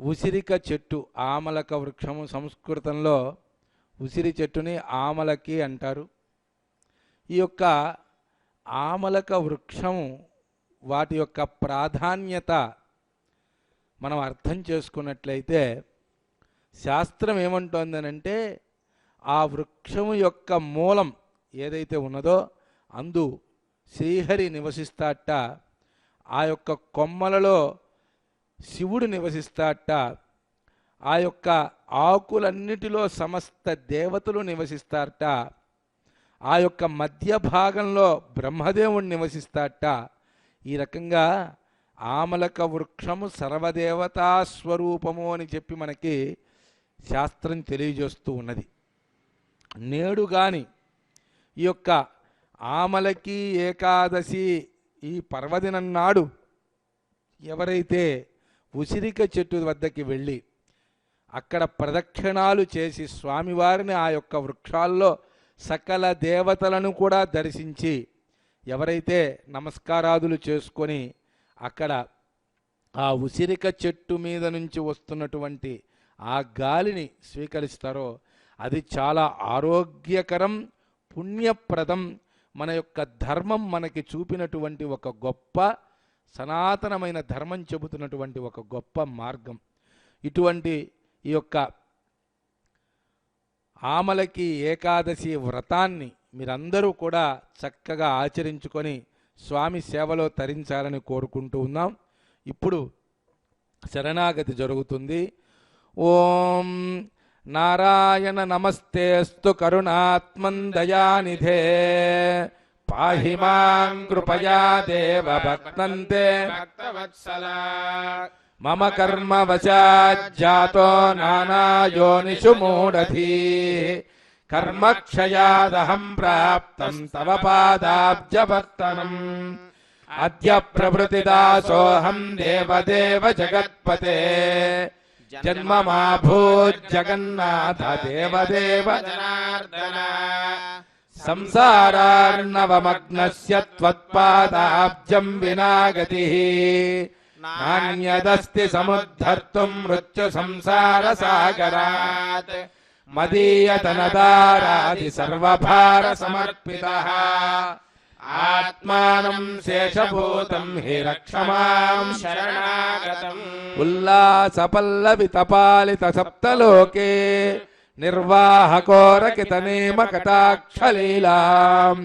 ఉసిరిక చెట్టు, ఆమలక వృక్షము సంస్కృతంలో ఉసిరి చెట్టుని ఆమలకి అంటారు. ఈ యొక్క ఆమలక వృక్షము వాటి యొక్క ప్రాధాన్యత మనం అర్థం చేసుకున్నట్లయితే శాస్త్రం ఏమంటోందనంటే ఆ వృక్షము యొక్క మూలం ఏదైతే ఉన్నదో అందు శ్రీహరి నివసిస్తాట, ఆ యొక్క కొమ్మలలో శివుడు నివసిస్తాట, ఆ యొక్క ఆకులన్నిటిలో సమస్త దేవతలు నివసిస్తారట, ఆ యొక్క మధ్య భాగంలో బ్రహ్మదేవుడు నివసిస్తాట. ఈ రకంగా ఆమలక వృక్షము సర్వదేవతా స్వరూపము అని చెప్పి మనకి శాస్త్రం తెలియజేస్తూ ఉన్నది. నేడు గాని ఈ యొక్క ఆమలకి ఏకాదశి ఈ పర్వదినం నాడు ఎవరైతే ఉసిరిక చెట్టు వద్దకి వెళ్ళి అక్కడ ప్రదక్షిణాలు చేసి స్వామివారిని ఆ యొక్క వృక్షాల్లో సకల దేవతలను కూడా దర్శించి ఎవరైతే నమస్కారాదులు చేసుకొని అక్కడ ఆ ఉసిరిక చెట్టు మీద నుంచి వస్తున్నటువంటి ఆ గాలిని స్వీకరిస్తారో అది చాలా ఆరోగ్యకరం, పుణ్యప్రదం. మన యొక్క ధర్మం మనకి చూపినటువంటి ఒక గొప్ప సనాతనమైన ధర్మం చెబుతున్నటువంటి ఒక గొప్ప మార్గం. ఇటువంటి ఈ యొక్క ఆమలకి ఏకాదశి వ్రతాన్ని మీరందరూ కూడా చక్కగా ఆచరించుకొని స్వామి సేవలో తరించాలని కోరుకుంటూ ఉన్నాం. ఇప్పుడు శరణాగతి జరుగుతుంది. ఓం నారాయణ నమస్తేస్తు కరుణాత్మన్ దయానిధే పాహి మాం కృపయా దేవ భక్తంతే భక్తవత్సలా మమ కర్మ వశాజ్జాతో నానాయోనిషు మూఢధీ కర్మక్షయాదహం ప్రాప్తం తవ పాదాబ్జవర్తనం అద్య ప్రభృతిదాసోహం దేవదేవ జగత్పతే జన్మ మా భూజ్జగన్నాథ దేవదేవ జనార్దన సంసారార్ణవమగ్నస్య త్వత్పాదాబ్జం వినా గతిః నాన్యదస్తి సముద్ధర్తుం మృత్యు సంసార సాగరాత్ మదీయతనదారాది సర్వభార సమర్పితః ఆత్మానం శేషభూతం హి రక్షమాం శరణాగతం ఉల్లాస పల్లవి తపాలిత సప్తలోకే నిర్వాహకోరకిత నేమ కటాక్షలీలాం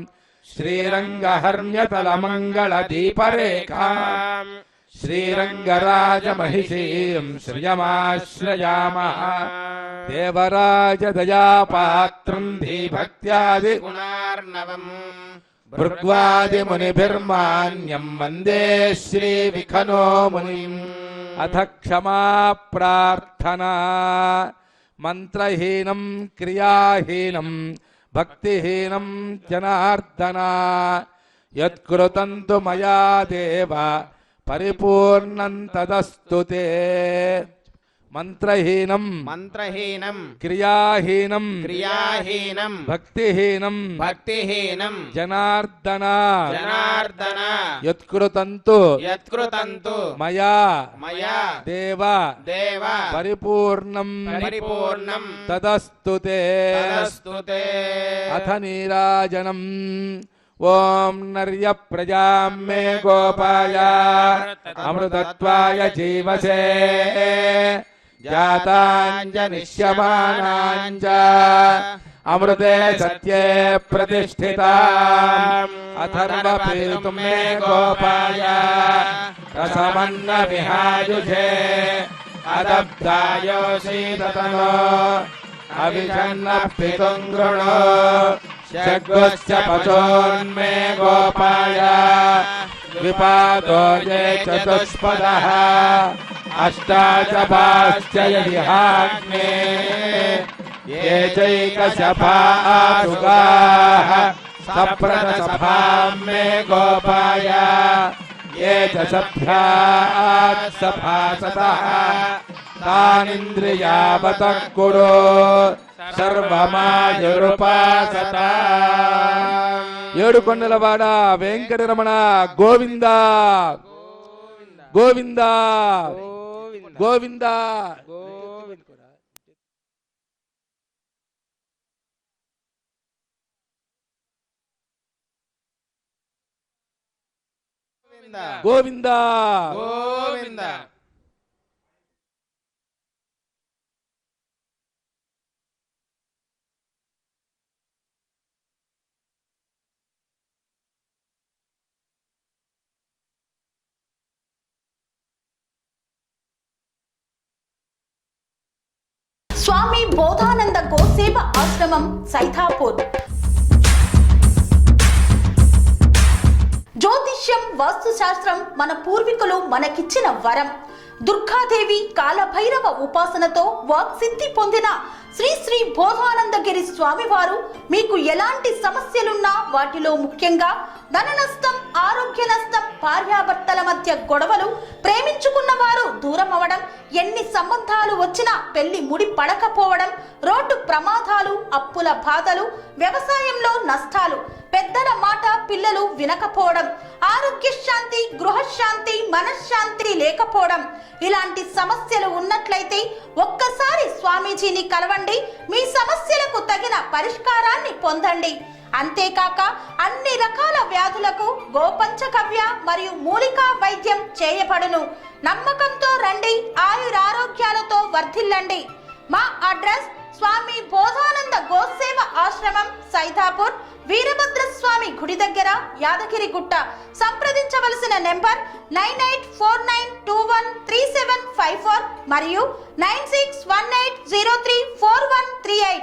శ్రీరంగహర్మ్యతల మంగళ దీపరేఖాం శ్రీరంగరాజమహిషీం శ్రియమాశ్రయామః దేవరాజ దయాపాత్రం ధీభక్త్యాది గుణార్ణవం భృగ్వాది మునిభిర్మాన్యం వందే శ్రీ విఖనో మునిం అథ క్షమా ప్రార్థనా మంత్రహీనం క్రియాహీనం భక్తిహీనం జనార్దన యత్కృతం తు మయా దేవ పరిపూర్ణం తదస్తు తే మంత్రహీనం మంత్రహీనం క్రియాహీనం క్రియాహీనం భక్తిహీనం భక్తిహీనం జనార్దన జనార్దన యత్కృతంతు యత్కృతంతు మయా మయా దేవ దేవ పరిపూర్ణం పరిపూర్ణం తదస్తు తే తదస్తు తే అథ నీరాజనం ఓం నర్య ప్రజాం మే గోపాయ అమృతత్వాయ జీవసే జాతాంజనిష్యమానాంచ అమృతే సత్యే ప్రతిష్ఠితాం అథర్వపీతుం మే గోపాయ రసమన్న విహాయుషే అదబ్దాయోషీతతనో అవిషన్న పితుం గృణో షడ్గుశ్చ పశోన్మే గోపాయ విపాదో జే చతుష్పదః అష్టాచ యదిహాగ్నే ఏ చైకశపాసుగాః సప్రదసభాం మే గోపాయ ఏ చ సభ్యాత్ సభాసతః తానింద్రియావత కురు సర్వమాయురుపాసత ఏడుకొండలవాడ వెంకటరమణ గోవింద గోవింద గోవింద గోవింద గోవింద స్వామి బోధానంద గోసేవ ఆశ్రమం సైథాపూర్. జ్యోతిష్యం వాస్తుశాస్త్రం మన పూర్వీకులు మనకిచ్చిన వరం. దుర్గాదేవి కాలభైరవ ఉపాసనతో వాక్సిద్ధి పొందిన శ్రీ శ్రీ బోధానందగిరి స్వామివారు మీకు ఎలాంటి సమస్యలున్నా, వాటిలో ముఖ్యంగా ధన నష్టం, ఆరోగ్య నష్టం, భార్యాభర్తల మధ్య గొడవలు, ప్రేమించుకున్న వారు దూరం అవడం, ఎన్ని సంబంధాలు వచ్చినా పెళ్లి ముడి పడకపోవడం, రోడ్డు ప్రమాదాలు, అప్పుల బాధలు, వ్యవసాయంలో నష్టాలు, పెద్దల మాట పిల్లలు వినకపోవడం, ఆరోగ్య శాంతి, గృహశాంతి, మనశ్శాంతి లేకపోవడం, ఇలాంటి సమస్యలు ఉన్నట్లయితే ఒక్కసారి స్వామీజీని కలవండి. మీ సమస్యలకు తగిన పరిష్కారాన్ని పొందండి. అంతేకాక అన్ని రకాల వ్యాధులకు గోపంచకవ్య మరియు మూలికా వైద్యం చేయబడును. నమ్మకంతో రండి, ఆయురారోగ్యాలతో వర్ధిల్లండి. మా అడ్రస్ స్వామి బోధానంద గోసేవ ఆశ్రమం, సైథాపూర్, వీరభద్రస్వామి గుడి దగ్గర, యాదగిరిగుట్ట. సంప్రదించవలసిన నెంబర్ 9849213754 మరియు 9618034138.